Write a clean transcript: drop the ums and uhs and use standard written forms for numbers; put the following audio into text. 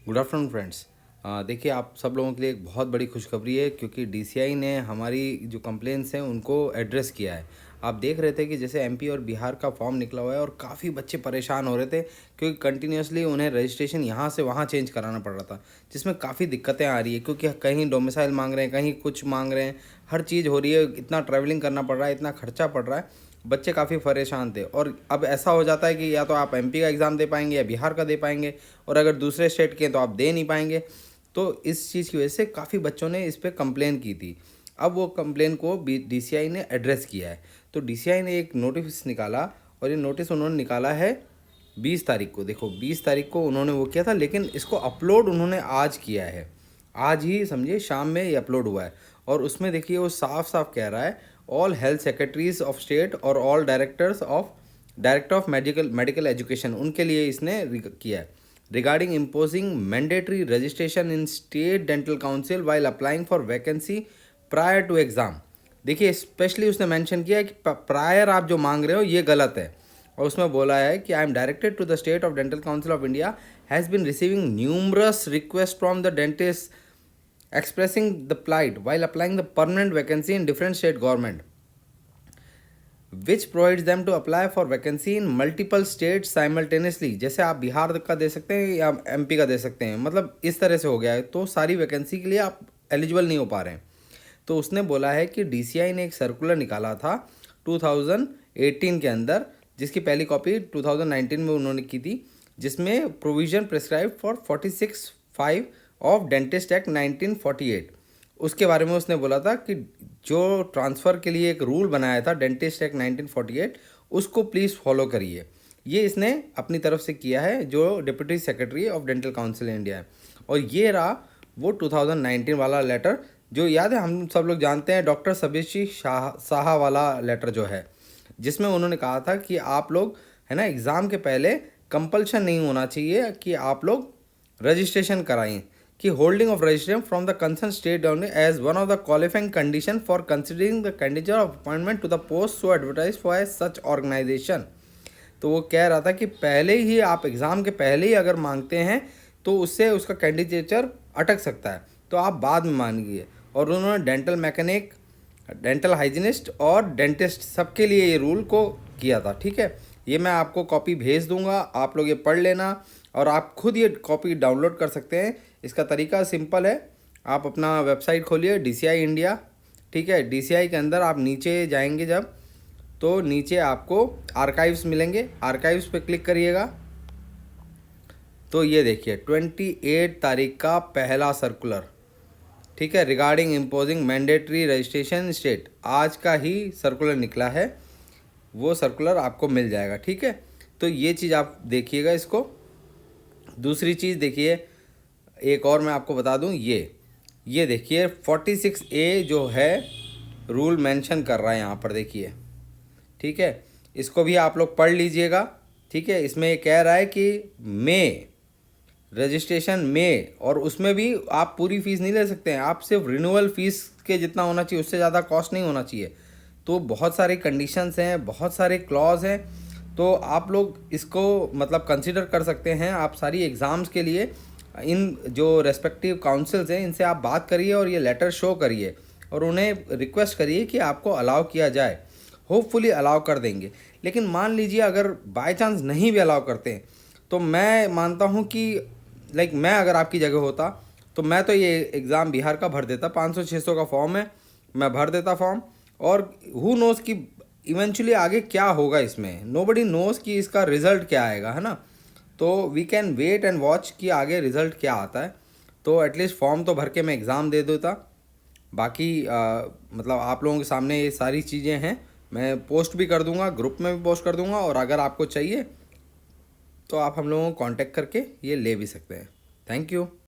Good afternoon friends. देखिए, आप सब लोगों के लिए एक बहुत बड़ी खुशखबरी है क्योंकि डीसीआई ने हमारी जो कंप्लेंट्स हैं उनको एड्रेस किया है। आप देख रहे थे कि जैसे एमपी और बिहार का फॉर्म निकला हुआ है और काफ़ी बच्चे परेशान हो रहे थे क्योंकि कंटिन्यूसली उन्हें रजिस्ट्रेशन यहाँ से वहाँ चेंज कराना पड़ रहा था, जिसमें काफ़ी दिक्कतें आ रही है क्योंकि कहीं डोमिसाइल मांग रहे हैं, कहीं कुछ मांग रहे हैं। हर चीज़ हो रही है, इतना ट्रैवलिंग करना पड़ रहा है, इतना खर्चा पड़ रहा है। बच्चे काफ़ी परेशान थे और अब ऐसा हो जाता है कि या तो आप एमपी का एग्ज़ाम दे पाएंगे या बिहार का दे पाएंगे, और अगर दूसरे स्टेट के हैं तो आप दे नहीं पाएंगे। तो इस चीज़ की वजह से काफ़ी बच्चों ने इस पर कंप्लेन की थी। अब वो कंप्लेन को डीसीआई ने एड्रेस किया है। तो डीसीआई ने एक नोटिस निकाला और ये नोटिस उन्होंने निकाला है 20 तारीख को। देखो, 20 तारीख को उन्होंने वो किया था, लेकिन इसको अपलोड उन्होंने आज किया है। आज ही समझिए शाम में ये अपलोड हुआ है। और उसमें देखिए वो साफ साफ कह रहा है, all health secretaries of state और all director of medical education, उनके लिए इसने किया है। Regarding imposing mandatory registration in state dental council while applying for vacancy prior to exam. देखिए, स्पेशली उसने मेंशन किया है कि प्रायर आप जो मांग रहे हो ये गलत है। और उसमें बोला है कि I am directed to the state of dental council of India has been receiving numerous request from the dentist expressing the plight while applying the permanent vacancy in different state government, which provides them to apply for vacancy in multiple states simultaneously। जैसे आप बिहार का दे सकते हैं या MP का दे सकते हैं, मतलब इस तरह से हो गया है। तो सारी वैकेंसी के लिए आप एलिजिबल नहीं हो पा रहे हैं। तो उसने बोला है कि डीसीआई ने एक सर्कुलर निकाला था 2018 के अंदर, जिसकी पहली कॉपी 2019 में उन्होंने की थी, जिसमें provision prescribe for 46(5) of dentist act 1948। उसके बारे में उसने बोला था कि जो ट्रांसफ़र के लिए एक रूल बनाया था डेंटिस्ट एक्ट 1948, उसको प्लीज़ फॉलो करिए। ये इसने अपनी तरफ से किया है, जो deputy secretary of dental council India है। और ये रहा वो 2019 वाला लेटर, जो याद है, हम सब लोग जानते हैं, डॉक्टर सब्यसाची साहा वाला लेटर जो है, जिसमें उन्होंने कहा था कि आप लोग है ना, एग्ज़ाम के पहले कंपल्शन नहीं होना चाहिए कि आप लोग रजिस्ट्रेशन कराएं, कि holding of registration from the concern state government as one of the qualifying condition for considering the candidate of appointment to the post so advertise for such organisation. तो वो कह रहा था कि पहले ही आप एग्ज़ाम के पहले ही अगर मांगते हैं तो उससे उसका कैंडिडेचर अटक सकता है, तो आप बाद में मांगिए। और उन्होंने डेंटल मैकेनिक, डेंटल हाइजीनिस्ट और डेंटिस्ट सबके लिए ये रूल को किया था। ठीक है, ये मैं आपको कॉपी भेज दूंगा, आप लोग ये पढ़ लेना और आप खुद ये कॉपी डाउनलोड कर सकते हैं। इसका तरीका सिंपल है, आप अपना वेबसाइट खोलिए डीसीआई इंडिया। ठीक है, डीसीआई के अंदर आप नीचे जाएंगे जब, तो नीचे आपको आर्काइव्स मिलेंगे, आर्काइव्स पे क्लिक करिएगा। तो ये देखिए 28 तारीख का पहला सर्कुलर, ठीक है, regarding imposing mandatory registration state, आज का ही सर्कुलर निकला है। वो सर्कुलर आपको मिल जाएगा। ठीक है, तो ये चीज़ आप देखिएगा इसको। दूसरी चीज़ देखिए, एक और मैं आपको बता दूं, ये देखिए 46A जो है रूल मेंशन कर रहा है यहाँ पर, देखिए। ठीक है, इसको भी आप लोग पढ़ लीजिएगा। ठीक है, इसमें ये कह रहा है कि रजिस्ट्रेशन में, और उसमें भी आप पूरी फ़ीस नहीं ले सकते हैं, आप सिर्फ रिन्यूअल फ़ीस के जितना होना चाहिए, उससे ज़्यादा कॉस्ट नहीं होना चाहिए। तो बहुत सारे कंडीशंस हैं, बहुत सारे क्लॉज हैं, तो आप लोग इसको मतलब कंसिडर कर सकते हैं। आप सारी एग्ज़ाम्स के लिए इन जो रेस्पेक्टिव काउंसिल्स हैं इनसे आप बात करिए और ये लेटर शो करिए और उन्हें रिक्वेस्ट करिए कि आपको अलाउ किया जाए। होपफुली अलाउ कर देंगे। लेकिन मान लीजिए अगर बाय चांस नहीं भी अलाउ करते हैं, तो मैं मानता हूँ कि मैं अगर आपकी जगह होता तो मैं तो ये एग्ज़ाम बिहार का भर देता। 500-600 का फॉर्म है, मैं भर देता फॉर्म। और हु नोज़ कि इवेंचुअली आगे क्या होगा इसमें, नोबडी नोज़ कि इसका रिज़ल्ट क्या आएगा, है ना। तो we can wait and watch कि आगे रिज़ल्ट क्या आता है। तो एटलीस्ट फॉर्म तो भर के मैं एग्ज़ाम दे देता। बाकी मतलब आप लोगों के सामने ये सारी चीज़ें हैं, मैं पोस्ट भी कर दूंगा, ग्रुप में भी पोस्ट कर दूंगा, और अगर आपको चाहिए तो आप हम लोगों को कांटेक्ट करके ये ले भी सकते हैं। Thank you.